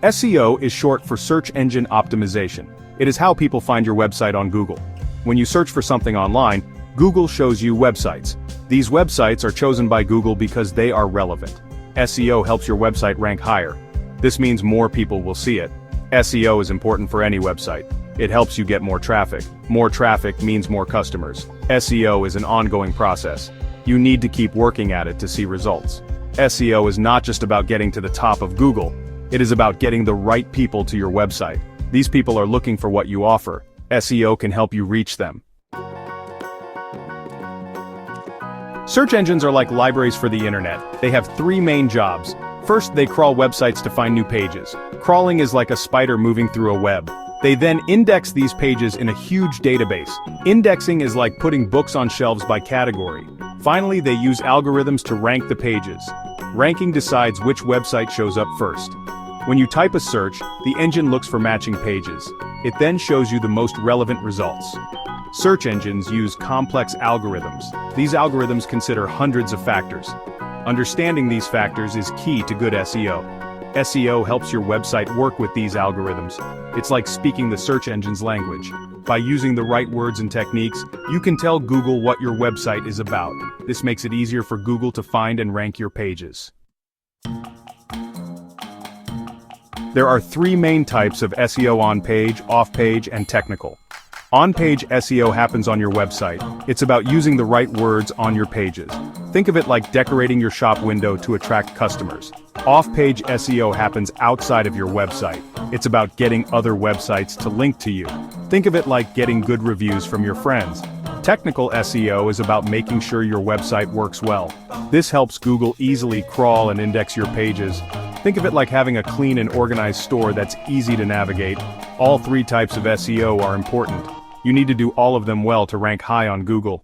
SEO is short for search engine optimization. It is how people find your website on Google. When you search for something online, Google shows you websites. These websites are chosen by Google because they are relevant. SEO helps your website rank higher. This means more people will see it. SEO is important for any website. It helps you get more traffic. More traffic means more customers. SEO is an ongoing process. You need to keep working at it to see results. SEO is not just about getting to the top of Google. It is about getting the right people to your website. These people are looking for what you offer. SEO can help you reach them. Search engines are like libraries for the internet. They have three main jobs. First, they crawl websites to find new pages. Crawling is like a spider moving through a web. They then index these pages in a huge database. Indexing is like putting books on shelves by category. Finally, they use algorithms to rank the pages. Ranking decides which website shows up first. When you type a search, the engine looks for matching pages. It then shows you the most relevant results. Search engines use complex algorithms. These algorithms consider hundreds of factors. Understanding these factors is key to good SEO. SEO helps your website work with these algorithms. It's like speaking the search engine's language. By using the right words and techniques, you can tell Google what your website is about. This makes it easier for Google to find and rank your pages. There are three main types of SEO: on-page, off-page, and technical. On-page SEO happens on your website. It's about using the right words on your pages. Think of it like decorating your shop window to attract customers. Off-page SEO happens outside of your website. It's about getting other websites to link to you. Think of it like getting good reviews from your friends. Technical SEO is about making sure your website works well. This helps Google easily crawl and index your pages. Think of it like having a clean and organized store that's easy to navigate. All three types of SEO are important. You need to do all of them well to rank high on Google.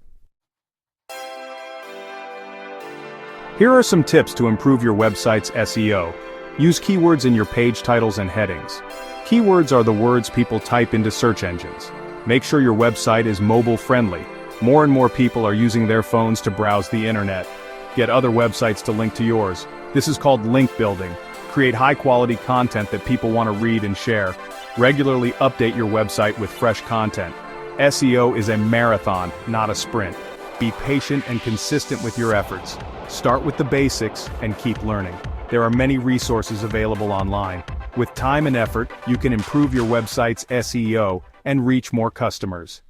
Here are some tips to improve your website's SEO. Use keywords in your page titles and headings. Keywords are the words people type into search engines. Make sure your website is mobile-friendly. More and more people are using their phones to browse the internet. Get other websites to link to yours. This is called link building. Create high-quality content that people want to read and share. Regularly update your website with fresh content. SEO is a marathon, not a sprint. Be patient and consistent with your efforts. Start with the basics and keep learning. There are many resources available online. With time and effort, you can improve your website's SEO and reach more customers.